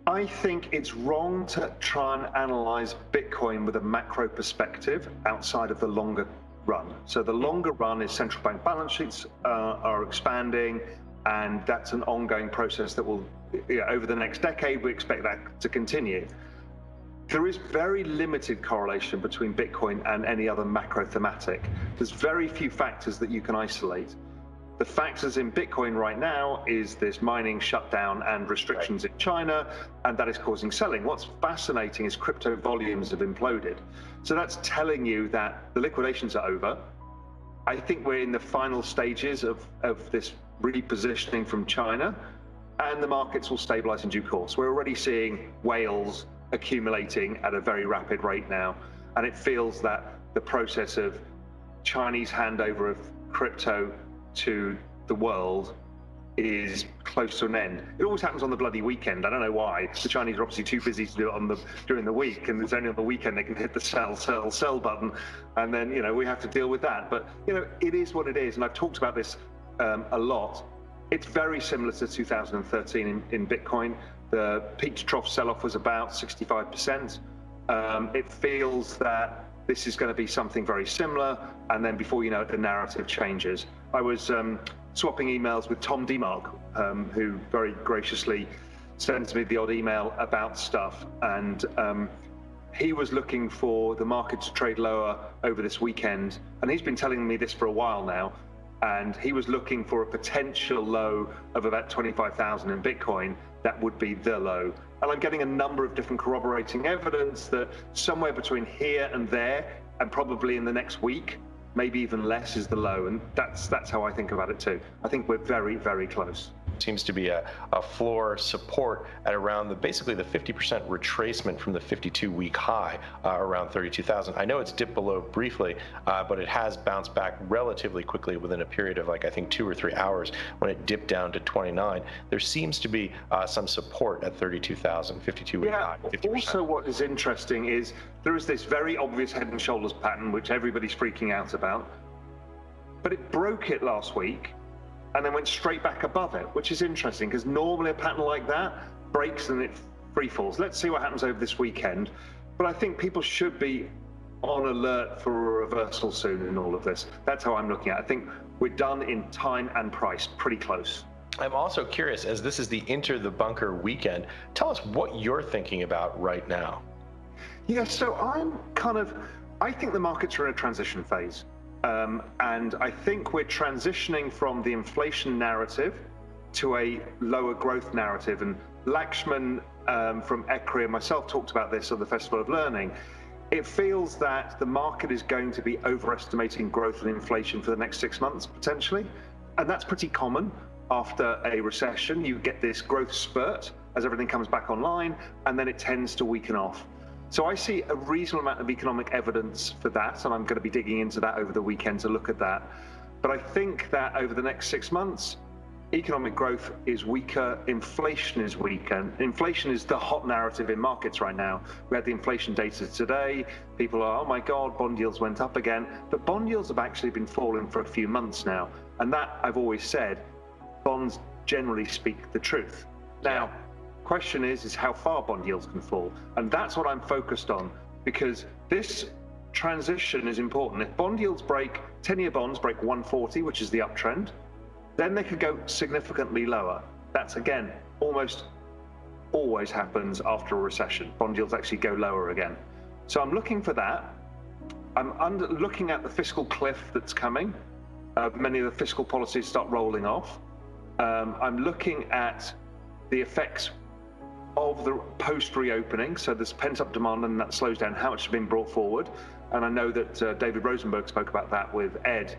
I think it's wrong to try and analyze Bitcoin with a macro perspective outside of the longer run. So the longer run is central bank balance sheets are expanding, and that's an ongoing process that will, over the next decade, we expect that to continue. There is very limited correlation between Bitcoin and any other macro thematic. There's very few factors that you can isolate. The factors in Bitcoin right now is this mining shutdown and restrictions in China, and that is causing selling. What's fascinating is crypto volumes have imploded. So that's telling you that the liquidations are over. I think we're in the final stages of this repositioning from China, and the markets will stabilize in due course. We're already seeing whales accumulating at a very rapid rate now, and it feels that the process of Chinese handover of crypto to the world is close to an end. It always happens on the bloody weekend. I don't know why. The Chinese are obviously too busy to do it during the week, and it's only on the weekend they can hit the sell button, and then we have to deal with that. But it is what it is, and I've talked about this a lot. It's very similar to 2013 in Bitcoin. The peak to trough sell-off was about 65%. It feels that this is going to be something very similar, and then before you know it, the narrative changes. I was swapping emails with Tom DeMark, who very graciously sends me the odd email about stuff, and he was looking for the market to trade lower over this weekend, and he's been telling me this for a while now, and he was looking for a potential low of about 25,000 in Bitcoin. That would be the low. And I'm getting a number of different corroborating evidence that somewhere between here and there, and probably in the next week, maybe even less, is the low. And that's how I think about it too. I think we're very, very close. Seems to be a floor support at around basically the 50% retracement from the 52-week high around 32,000. I know it's dipped below briefly, but it has bounced back relatively quickly within a period of I think 2 or 3 hours when it dipped down to 29. There seems to be some support at 32,000, 52-week high. 50%. Also what is interesting is there is this very obvious head and shoulders pattern which everybody's freaking out about, but it broke it last week and then went straight back above it, which is interesting because normally a pattern like that breaks and it free falls. Let's see what happens over this weekend. But I think people should be on alert for a reversal soon in all of this. That's how I'm looking at it. I think we're done in time and price, pretty close. I'm also curious, as this is the Enter the Bunker weekend, tell us what you're thinking about right now. Yeah, so I think the markets are in a transition phase. And I think we're transitioning from the inflation narrative to a lower growth narrative. And Lakshman from ECRI and myself talked about this at the Festival of Learning. It feels that the market is going to be overestimating growth and inflation for the next 6 months, potentially. And that's pretty common. After a recession, you get this growth spurt as everything comes back online, and then it tends to weaken off. So I see a reasonable amount of economic evidence for that, and I'm going to be digging into that over the weekend to look at that. But I think that over the next 6 months, economic growth is weaker, inflation is weaker. Inflation is the hot narrative in markets right now. We had the inflation data today. People are, oh my God, bond yields went up again. But bond yields have actually been falling for a few months now. And that, I've always said, bonds generally speak the truth. Now, question is how far bond yields can fall, and that's what I'm focused on, because this transition is important. If bond yields break, 10-year bonds break 140, which is the uptrend, then they could go significantly lower. That's again almost always happens after a recession. Bond yields actually go lower again. So I'm looking for that. I'm looking at the fiscal cliff that's coming. Many of the fiscal policies start rolling off. I'm looking at the effects of the post-reopening, so there's pent-up demand and that slows down how much has been brought forward. And I know that David Rosenberg spoke about that with Ed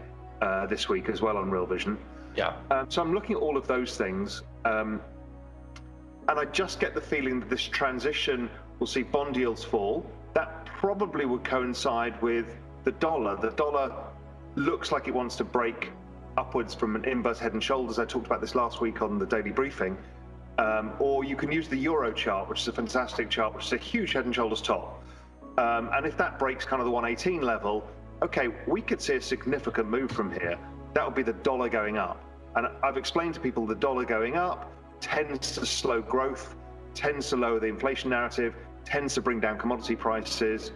this week as well on Real Vision. Yeah. So I'm looking at all of those things, and I just get the feeling that this transition will see bond yields fall. That probably would coincide with the dollar. The dollar looks like it wants to break upwards from an inverse head and shoulders. I talked about this last week on the daily briefing. Or you can use the euro chart, which is a fantastic chart, which is a huge head and shoulders top. And if that breaks kind of the 118 level, okay, we could see a significant move from here. That would be the dollar going up. And I've explained to people the dollar going up tends to slow growth, tends to lower the inflation narrative, tends to bring down commodity prices.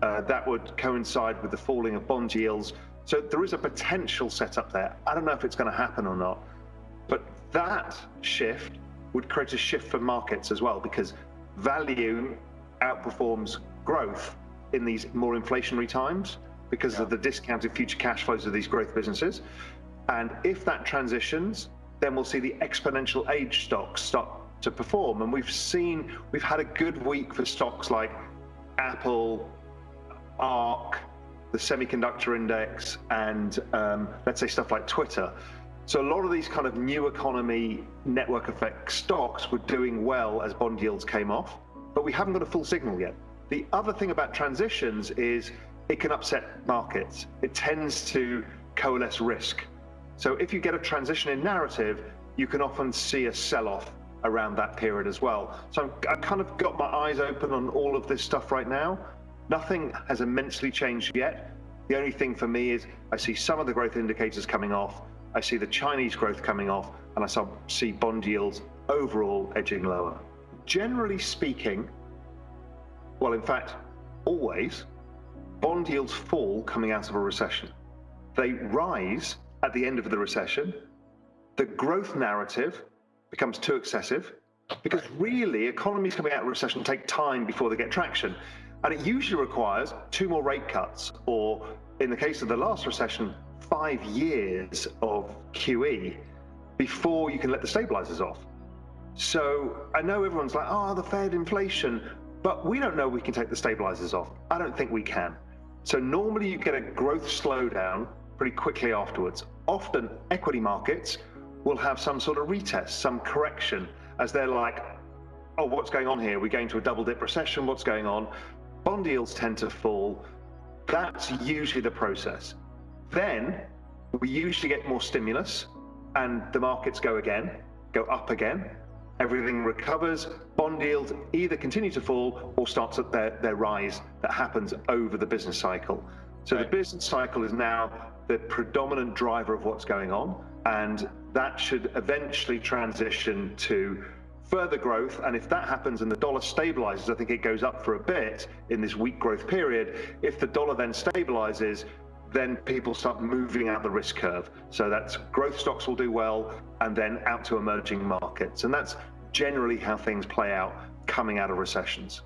That would coincide with the falling of bond yields. So there is a potential setup there. I don't know if it's going to happen or not, but that shift would create a shift for markets as well, because value outperforms growth in these more inflationary times because of the discounted future cash flows of these growth businesses. And if that transitions, then we'll see the exponential age stocks start to perform. And we've had a good week for stocks like Apple, ARK, the semiconductor index, and let's say stuff like Twitter. So a lot of these kind of new economy network effect stocks were doing well as bond yields came off, but we haven't got a full signal yet. The other thing about transitions is it can upset markets. It tends to coalesce risk. So if you get a transition in narrative, you can often see a sell-off around that period as well. So I've kind of got my eyes open on all of this stuff right now. Nothing has immensely changed yet. The only thing for me is I see some of the growth indicators coming off. I see the Chinese growth coming off, and I see bond yields overall edging lower. Generally speaking, well, in fact, always, bond yields fall coming out of a recession. They rise at the end of the recession. The growth narrative becomes too excessive because really economies coming out of recession take time before they get traction. And it usually requires 2 more rate cuts, or in the case of the last recession, 5 years of QE before you can let the stabilizers off. So I know everyone's like, oh, the Fed, inflation, but we don't know we can take the stabilizers off. I don't think we can. So normally you get a growth slowdown pretty quickly afterwards. Often equity markets will have some sort of retest, some correction, as they're like, oh, what's going on here? We're going to a double dip recession, what's going on? Bond yields tend to fall. That's usually the process. Then we usually get more stimulus and the markets go up again. Everything recovers. Bond yields either continue to fall or start their rise that happens over the business cycle. So the business cycle is now the predominant driver of what's going on, and that should eventually transition to further growth. And if that happens and the dollar stabilizes, I think it goes up for a bit in this weak growth period. If the dollar then stabilizes, then people start moving out the risk curve. So that's growth stocks will do well, and then out to emerging markets. And that's generally how things play out coming out of recessions.